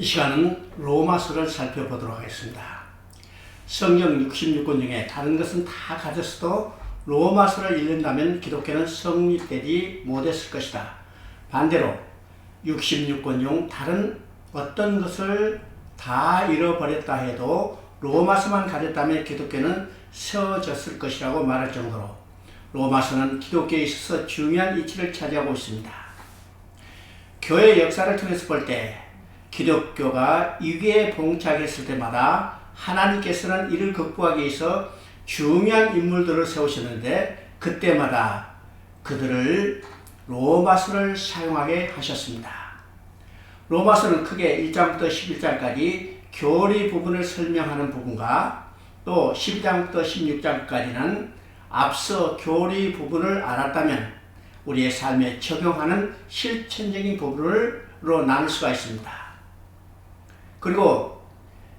이 시간은 로마서를 살펴보도록 하겠습니다. 성경 66권 중에 다른 것은 다 가졌어도 로마서를 읽는다면 기독교는 성립되지 못했을 것이다. 반대로 66권 중 다른 어떤 것을 다 잃어버렸다 해도 로마서만 가졌다면 기독교는 세워졌을 것이라고 말할 정도로 로마서는 기독교에 있어서 중요한 위치를 차지하고 있습니다. 교회 역사를 통해서 볼 때 기독교가 위기에 봉착했을 때마다 하나님께서는 이를 극복하기 위해서 중요한 인물들을 세우셨는데 그때마다 그들을 로마서를 사용하게 하셨습니다. 로마서는 크게 1장부터 11장까지 교리 부분을 설명하는 부분과 또 12장부터 16장까지는 앞서 교리 부분을 알았다면 우리의 삶에 적용하는 실천적인 부분으로 나눌 수가 있습니다. 그리고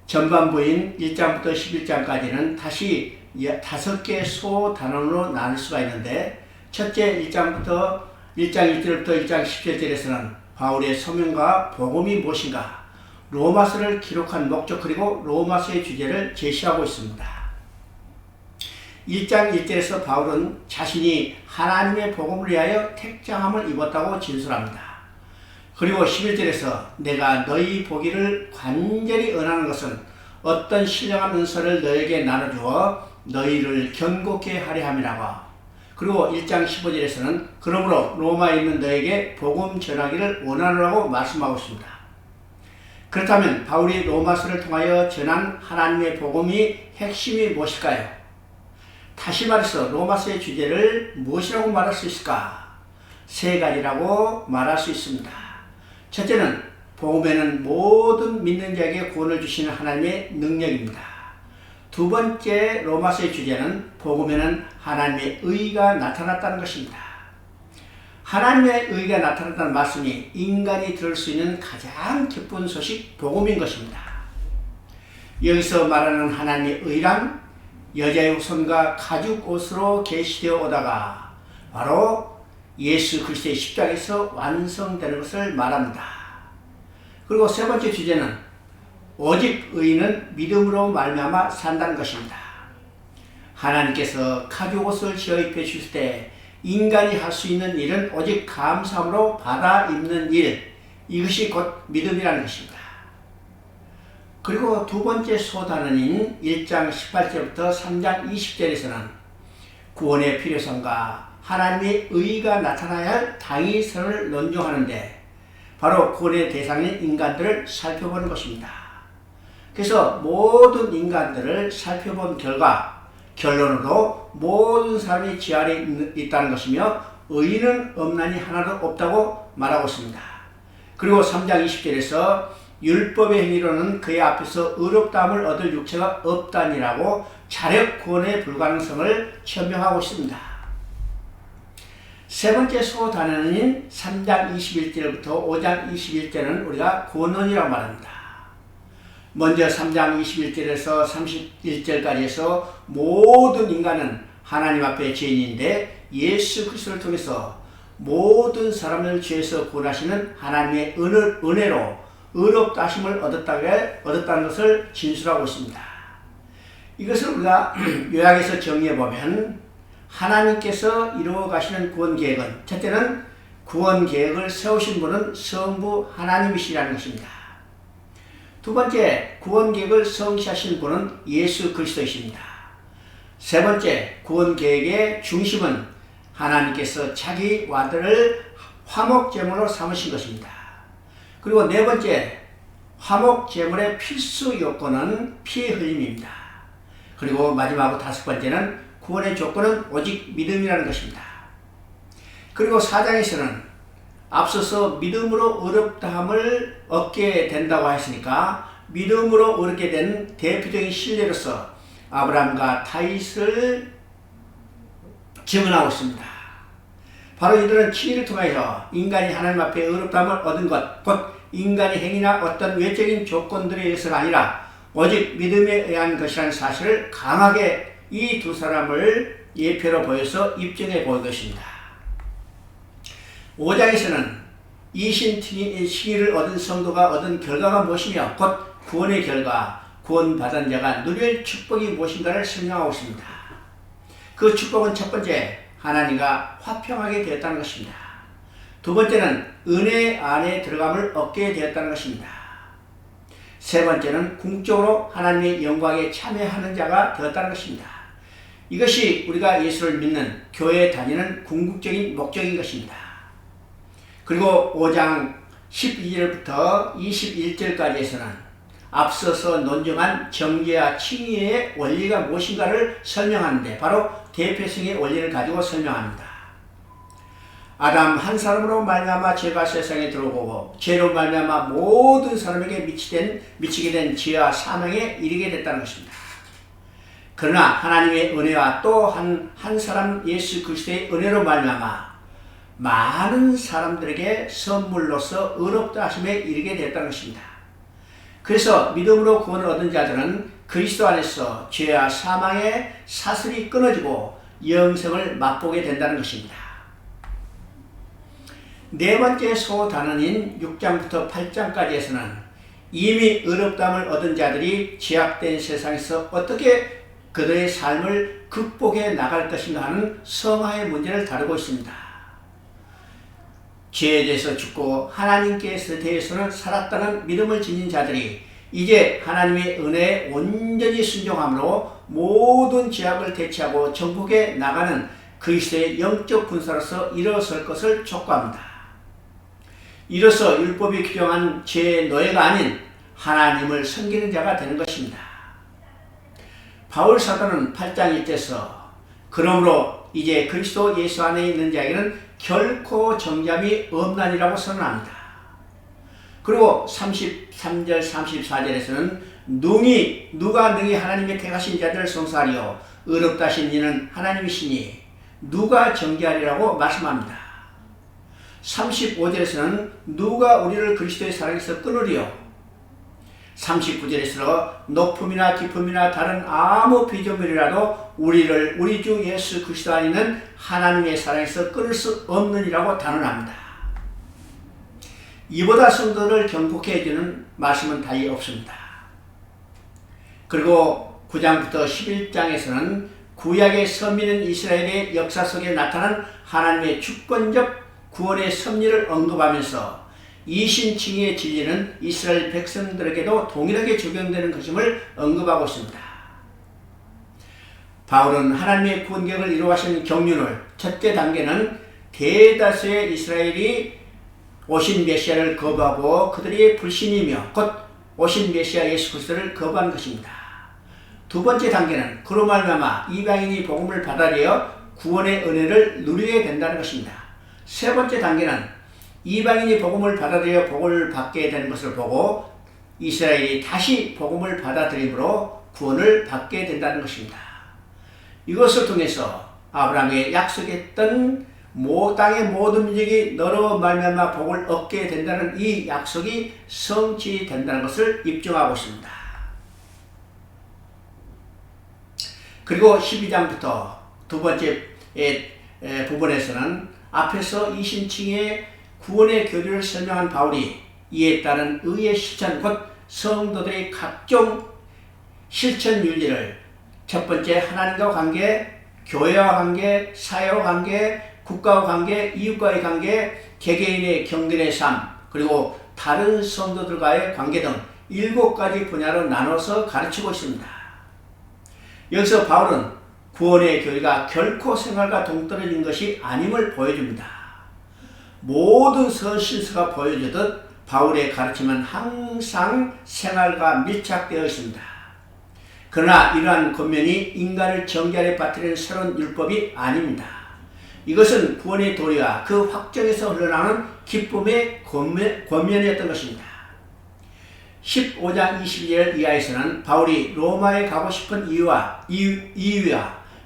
전반부인 1장부터 11장까지는 다시 5개의 소단원으로 나눌 수가 있는데 첫째 1장 1절부터 1장 17절에서는 바울의 소명과 복음이 무엇인가, 로마서를 기록한 목적 그리고 로마서의 주제를 제시하고 있습니다. 1장 1절에서 바울은 자신이 하나님의 복음을 위하여 택장함을 입었다고 진술합니다. 그리고 11절에서 내가 너희 보기를 간절히 원하는 것은 어떤 신령한 은사를 너에게 나눠주어 너희를 견고케 하려 함이라고. 그리고 1장 15절에서는 그러므로 로마에 있는 너에게 복음 전하기를 원하노라고 말씀하고 있습니다. 그렇다면 바울이 로마서를 통하여 전한 하나님의 복음이 핵심이 무엇일까요? 다시 말해서 로마서의 주제를 무엇이라고 말할 수 있을까? 3가지라고 말할 수 있습니다. 첫째는 복음에는 모든 믿는 자에게 구원을 주시는 하나님의 능력입니다. 두 번째 로마서의 주제는 복음에는 하나님의 의가 나타났다는 것입니다. 하나님의 의가 나타났다는 말씀이 인간이 들을 수 있는 가장 기쁜 소식 복음인 것입니다. 여기서 말하는 하나님의 의란 여자의 후손과 가죽 옷으로 계시되어 오다가 바로 예수 그리스도의 십자가에서 완성되는 것을 말합니다. 그리고 세 번째 주제는 오직 의인은 믿음으로 말미암아 산다는 것입니다. 하나님께서 가죽 옷을 지어 입혀 주실 때 인간이 할 수 있는 일은 오직 감사함으로 받아 입는 일, 이것이 곧 믿음이라는 것입니다. 그리고 두 번째 소단원인 1장 18절부터 3장 20절에서는 구원의 필요성과 하나님의 의가 나타나야 할 당위성을 논증하는데 바로 구원의 대상인 인간들을 살펴보는 것입니다. 그래서 모든 인간들을 살펴본 결과 결론으로 모든 사람이 지 아래 있다는 것이며 의인은 없나니 하나도 없다고 말하고 있습니다. 그리고 3장 20절에서 율법의 행위로는 그의 앞에서 의롭다함을 얻을 육체가 없다니라고 자력 구원의 불가능성을 천명하고 있습니다. 세 번째 소단원인 3장 21절부터 5장 21절은 우리가 구원론이라고 말합니다. 먼저 3장 21절에서 31절까지 해서 모든 인간은 하나님 앞에 죄인인데 예수 그리스도를 통해서 모든 사람을 죄에서 구원하시는 하나님의 은혜로 의롭다 하심을 얻었다는 것을 진술하고 있습니다. 이것을 우리가 요약해서 정리해보면 하나님께서 이루어 가시는 구원 계획은 첫째는 구원 계획을 세우신 분은 성부 하나님이시라는 것입니다. 두 번째, 구원 계획을 성취하신 분은 예수 그리스도이십니다. 세 번째, 구원 계획의 중심은 하나님께서 자기 아들을 화목제물로 삼으신 것입니다. 그리고 네 번째, 화목제물의 필수 요건은 피의 흘림입니다. 그리고 마지막으로 다섯 번째는 구원의 조건은 오직 믿음이라는 것입니다. 그리고 4장에서는 앞서서 믿음으로 의롭다함을 얻게 된다고 했으니까 믿음으로 얻게 된 대표적인 신뢰로서 아브라함과 다윗을 증언하고 있습니다. 바로 이들은 친일을 통하여 인간이 하나님 앞에 의롭다함을 얻은 것, 곧 인간의 행위나 어떤 외적인 조건들에 의해서가 아니라 오직 믿음에 의한 것이라는 사실을 강하게 이 두 사람을 예표로 보여서 입증해 보인 것입니다. 5장에서는 시기를 얻은 성도가 얻은 결과가 무엇이며 곧 구원의 결과, 구원받은 자가 누릴 축복이 무엇인가를 설명하고 있습니다. 그 축복은 첫 번째, 하나님과 화평하게 되었다는 것입니다. 두 번째는 은혜 안에 들어감을 얻게 되었다는 것입니다. 세 번째는 궁극적으로 하나님의 영광에 참여하는 자가 되었다는 것입니다. 이것이 우리가 예수를 믿는 교회에 다니는 궁극적인 목적인 것입니다. 그리고 5장 12절부터 21절까지에서는 앞서서 논증한 정죄와 칭의의 원리가 무엇인가를 설명하는데 바로 대표성의 원리를 가지고 설명합니다. 아담 한 사람으로 말미암아 죄가 세상에 들어오고 죄로 말미암아 모든 사람에게 미치게 된 죄와 사망에 이르게 됐다는 것입니다. 그러나 하나님의 은혜와 또 한 사람 예수 그리스도의 은혜로 말미암아 많은 사람들에게 선물로서 의롭다 하심에 이르게 됐다는 것입니다. 그래서 믿음으로 구원을 얻은 자들은 그리스도 안에서 죄와 사망의 사슬이 끊어지고 영생을 맛보게 된다는 것입니다. 네 번째 소단원인 6장부터 8장까지에서는 이미 의롭다함을 얻은 자들이 죄악된 세상에서 어떻게 그들의 삶을 극복해 나갈 것인가 하는 성화의 문제를 다루고 있습니다. 죄에 대해서 죽고 하나님께 대해서는 살았다는 믿음을 지닌 자들이 이제 하나님의 은혜에 온전히 순종함으로 모든 죄악을 대체하고 정복해 나가는 그리스도의 영적 군사로서 일어설 것을 촉구합니다. 이로써 율법이 규정한 죄의 노예가 아닌 하나님을 섬기는 자가 되는 것입니다. 바울 사도는 8장 1절에서 그러므로 이제 그리스도 예수 안에 있는 자에게는 결코 정죄함이 없나니라고 선언합니다. 그리고 33절 34절에서는 누가 능히 하나님의 택하신 자들을 송사하리요 의롭다 하신 이는 하나님이시니 누가 정죄하리라고 말씀합니다. 35절에서는 누가 우리를 그리스도의 사랑에서 끊으리요 39절에서 높음이나 깊음이나 다른 아무 피조물이라도 우리를 우리 주 예수 그리스도 안에 있는 하나님의 사랑에서 끊을 수 없느니라고 단언합니다. 이보다 성도를 경고케 해주는 말씀은 달리 없습니다. 그리고 9장부터 11장에서는 구약의 선민인 이스라엘의 역사 속에 나타난 하나님의 주권적 구원의 섭리를 언급하면서 이신칭의의 진리는 이스라엘 백성들에게도 동일하게 적용되는 것임을 언급하고 있습니다. 바울은 하나님의 구원계획을 이루어가신 경륜을 첫째 단계는 대다수의 이스라엘이 오신 메시아를 거부하고 그들이 불신이며 곧 오신 메시아 예수 그리스도를 거부한 것입니다. 두 번째 단계는 그로 말미암아 이방인이 복음을 받아들여 구원의 은혜를 누리게 된다는 것입니다. 세 번째 단계는 이방인이 복음을 받아들여 복을 받게 되는 것을 보고 이스라엘이 다시 복음을 받아들임으로 구원을 받게 된다는 것입니다. 이것을 통해서 아브라함에게 약속했던 땅의 모든 민족이 너로 말미암아 복을 얻게 된다는 이 약속이 성취된다는 것을 입증하고 있습니다. 그리고 12장부터 두 번째 부분에서는 앞에서 이신칭의 구원의 교리를 설명한 바울이 이에 따른 의의 실천 곧 성도들의 각종 실천 윤리를 첫 번째 하나님과 관계, 교회와 관계, 사회와 관계, 국가와 관계, 이웃과의 관계, 개개인의 경건의 삶 그리고 다른 성도들과의 관계 등 7가지 분야로 나눠서 가르치고 있습니다. 여기서 바울은 구원의 교리가 결코 생활과 동떨어진 것이 아님을 보여줍니다. 모든 서신서가 보여주듯 바울의 가르침은 항상 생활과 밀착되어 있습니다. 그러나 이러한 권면이 인간을 정죄 아래 빠뜨리는 새로운 율법이 아닙니다. 이것은 구원의 도리와 그 확정에서 흘러나오는 기쁨의 권면이었던 것입니다. 15장 22절 이하에서는 바울이 로마에 가고 싶은 이유와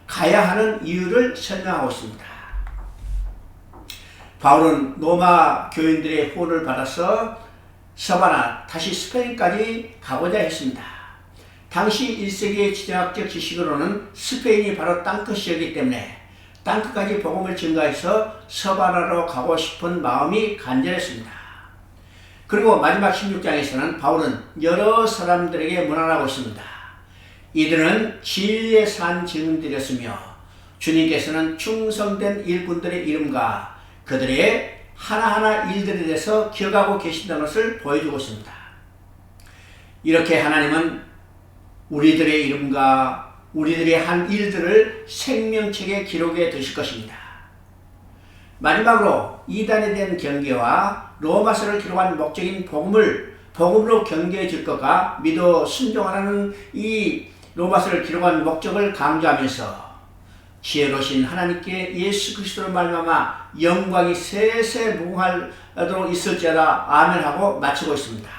가야 하는 이유를 설명하고 있습니다. 바울은 로마 교인들의 후원을 받아서 서바나 다시 스페인까지 가고자 했습니다. 당시 1세기의 지정학적 지식으로는 스페인이 바로 땅끝이었기 때문에 땅끝까지 복음을 증가해서 서바나로 가고 싶은 마음이 간절했습니다. 그리고 마지막 16장에서는 바울은 여러 사람들에게 문안하고 있습니다. 이들은 진리의 산 증인들이었으며 주님께서는 충성된 일꾼들의 이름과 그들의 하나하나 일들에 대해서 기억하고 계신다는 것을 보여주고 있습니다. 이렇게 하나님은 우리들의 이름과 우리들이 한 일들을 생명책에 기록해 두실 것입니다. 마지막으로 이단에 대한 경계와 로마서를 기록한 목적인 복음으로 경계해 줄 것과 믿어 순종하라는 이 로마서를 기록한 목적을 강조하면서 지혜로우신 하나님께 예수 그리스도로 말미암아 영광이 세세 무궁하도록 있을지어다 아멘하고 마치고 있습니다.